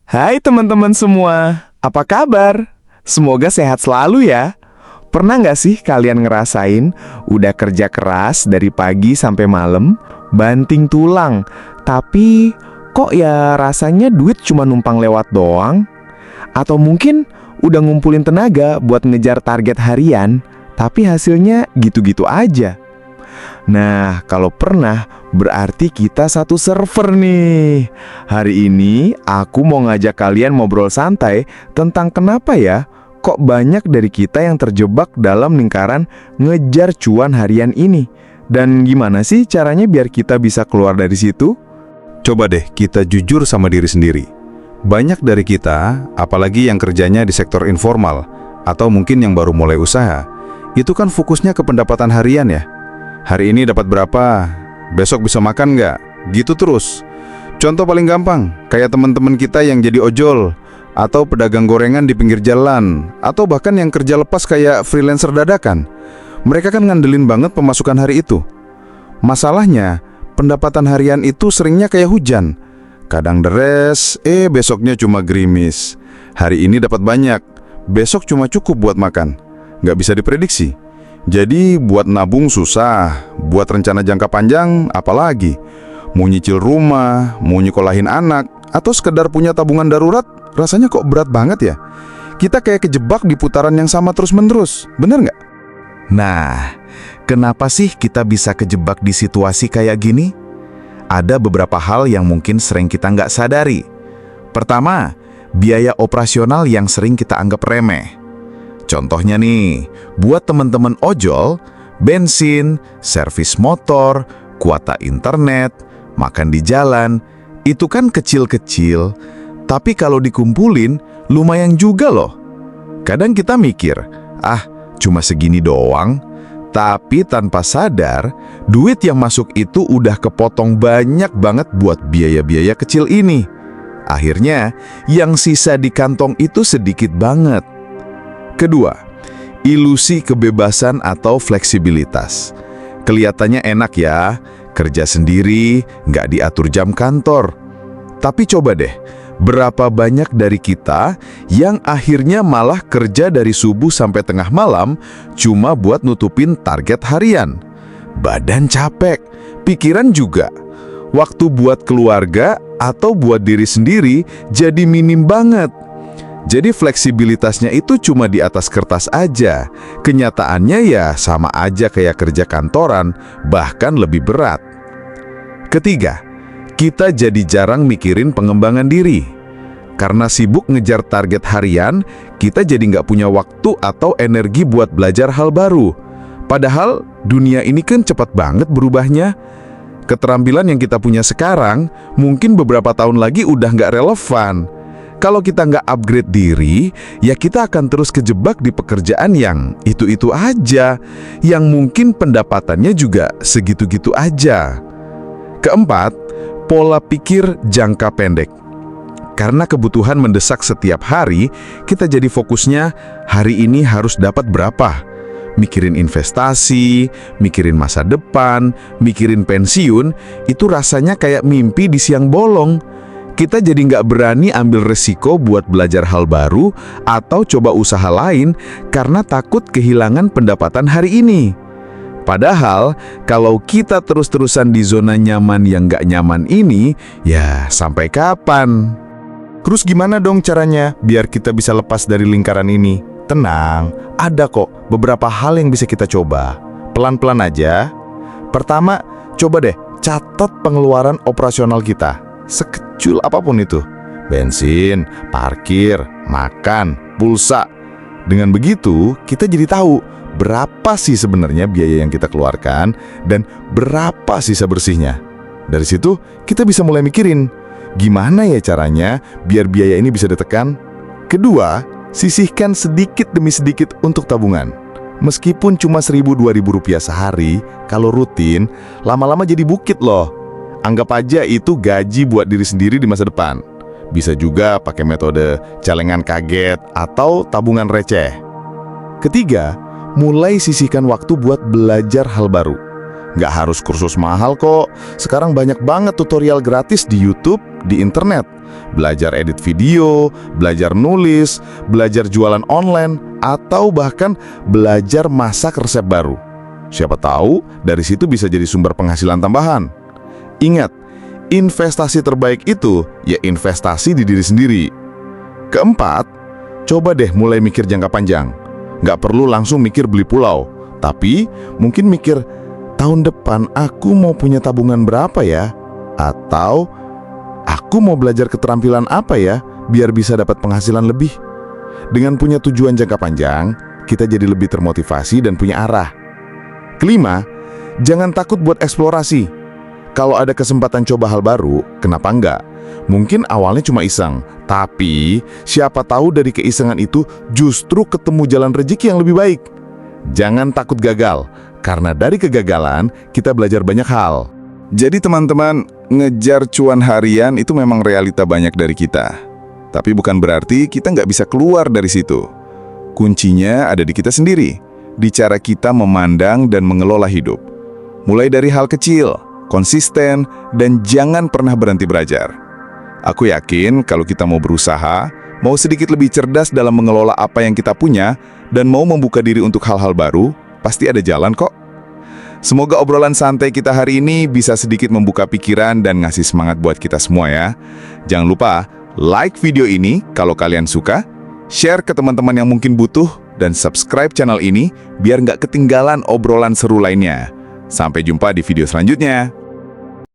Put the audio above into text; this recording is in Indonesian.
Hai teman-teman semua, apa kabar? Semoga sehat selalu ya. Pernah nggak sih kalian ngerasain udah kerja keras dari pagi sampai malam, banting tulang, tapi kok ya rasanya duit cuma numpang lewat doang? Atau mungkin udah ngumpulin tenaga buat ngejar target harian, tapi hasilnya gitu-gitu aja? Nah, kalau pernah, berarti kita satu server nih. Hari ini aku mau ngajak kalian ngobrol santai tentang kenapa ya kok banyak dari kita yang terjebak dalam lingkaran ngejar cuan harian ini. Dan gimana sih caranya biar kita bisa keluar dari situ? Coba deh kita jujur sama diri sendiri. Banyak dari kita, apalagi yang kerjanya di sektor informal, atau mungkin yang baru mulai usaha, itu kan fokusnya ke pendapatan harian ya. Hari ini dapat berapa? Besok bisa makan nggak? Gitu terus. Contoh paling gampang, kayak teman-teman kita yang jadi ojol, atau pedagang gorengan di pinggir jalan, atau bahkan yang kerja lepas kayak freelancer dadakan. Mereka kan ngandelin banget pemasukan hari itu. Masalahnya, pendapatan harian itu seringnya kayak hujan. Kadang deres, besoknya cuma gerimis. Hari ini dapat banyak, besok cuma cukup buat makan. Nggak bisa diprediksi. Jadi buat nabung susah, buat rencana jangka panjang apalagi. Mau nyicil rumah, mau nyekolahin anak, atau sekedar punya tabungan darurat, rasanya kok berat banget ya. Kita kayak kejebak di putaran yang sama terus-menerus, bener nggak? Nah, kenapa sih kita bisa kejebak di situasi kayak gini? Ada beberapa hal yang mungkin sering kita nggak sadari. Pertama, biaya operasional yang sering kita anggap remeh. Contohnya nih, buat teman-teman ojol, bensin, servis motor, kuota internet, makan di jalan, itu kan kecil-kecil, tapi kalau dikumpulin, lumayan juga loh. Kadang kita mikir, cuma segini doang, tapi tanpa sadar, duit yang masuk itu udah kepotong banyak banget buat biaya-biaya kecil ini. Akhirnya, yang sisa di kantong itu sedikit banget. Kedua, ilusi kebebasan atau fleksibilitas. Kelihatannya enak ya, kerja sendiri, nggak diatur jam kantor. Tapi coba deh, berapa banyak dari kita yang akhirnya malah kerja dari subuh sampai tengah malam cuma buat nutupin target harian? Badan capek, pikiran juga. Waktu buat keluarga atau buat diri sendiri jadi minim banget. Jadi fleksibilitasnya itu cuma di atas kertas aja. Kenyataannya ya sama aja kayak kerja kantoran, bahkan lebih berat. Ketiga, kita jadi jarang mikirin pengembangan diri. Karena sibuk ngejar target harian, kita jadi nggak punya waktu atau energi buat belajar hal baru. Padahal dunia ini kan cepat banget berubahnya. Keterampilan yang kita punya sekarang, mungkin beberapa tahun lagi udah nggak relevan. Kalau kita nggak upgrade diri, ya kita akan terus kejebak di pekerjaan yang itu-itu aja, yang mungkin pendapatannya juga segitu-gitu aja. Keempat, pola pikir jangka pendek. Karena kebutuhan mendesak setiap hari, kita jadi fokusnya hari ini harus dapat berapa. Mikirin investasi, mikirin masa depan, mikirin pensiun, itu rasanya kayak mimpi di siang bolong. Kita jadi nggak berani ambil resiko buat belajar hal baru atau coba usaha lain karena takut kehilangan pendapatan hari ini. Padahal, kalau kita terus-terusan di zona nyaman yang nggak nyaman ini, ya sampai kapan? Terus gimana dong caranya biar kita bisa lepas dari lingkaran ini? Tenang, ada kok beberapa hal yang bisa kita coba. Pelan-pelan aja. Pertama, coba deh catat pengeluaran operasional kita. Sekecil apapun itu. Bensin, parkir, makan, pulsa. Dengan begitu, kita jadi tahu berapa sih sebenarnya biaya yang kita keluarkan dan berapa sisa bersihnya. Dari situ, kita bisa mulai mikirin, gimana ya caranya biar biaya ini bisa ditekan? Kedua, sisihkan sedikit demi sedikit untuk tabungan. Meskipun cuma 1.000-2.000 rupiah sehari, kalau rutin, lama-lama jadi bukit loh. Anggap aja itu gaji buat diri sendiri di masa depan. Bisa juga pakai metode celengan kaget atau tabungan receh. Ketiga, mulai sisihkan waktu buat belajar hal baru. Nggak harus kursus mahal kok. Sekarang banyak banget tutorial gratis di YouTube di internet. Belajar edit video, belajar nulis, belajar jualan online, atau bahkan belajar masak resep baru. Siapa tahu dari situ bisa jadi sumber penghasilan tambahan. Ingat, investasi terbaik itu ya investasi di diri sendiri. Keempat, coba deh mulai mikir jangka panjang. Nggak perlu langsung mikir beli pulau, tapi mungkin mikir, tahun depan aku mau punya tabungan berapa ya? Atau aku mau belajar keterampilan apa ya biar bisa dapat penghasilan lebih? Dengan punya tujuan jangka panjang, kita jadi lebih termotivasi dan punya arah. Kelima, jangan takut buat eksplorasi. Kalau ada kesempatan coba hal baru, kenapa enggak? Mungkin awalnya cuma iseng, tapi siapa tahu dari keisengan itu justru ketemu jalan rezeki yang lebih baik. Jangan takut gagal, karena dari kegagalan kita belajar banyak hal. Jadi teman-teman, ngejar cuan harian itu memang realita banyak dari kita. Tapi bukan berarti kita nggak bisa keluar dari situ. Kuncinya ada di kita sendiri, di cara kita memandang dan mengelola hidup. Mulai dari hal kecil, konsisten, dan jangan pernah berhenti belajar. Aku yakin kalau kita mau berusaha, mau sedikit lebih cerdas dalam mengelola apa yang kita punya, dan mau membuka diri untuk hal-hal baru, pasti ada jalan kok. Semoga obrolan santai kita hari ini bisa sedikit membuka pikiran dan ngasih semangat buat kita semua ya. Jangan lupa like video ini kalau kalian suka, share ke teman-teman yang mungkin butuh, dan subscribe channel ini biar nggak ketinggalan obrolan seru lainnya. Sampai jumpa di video selanjutnya.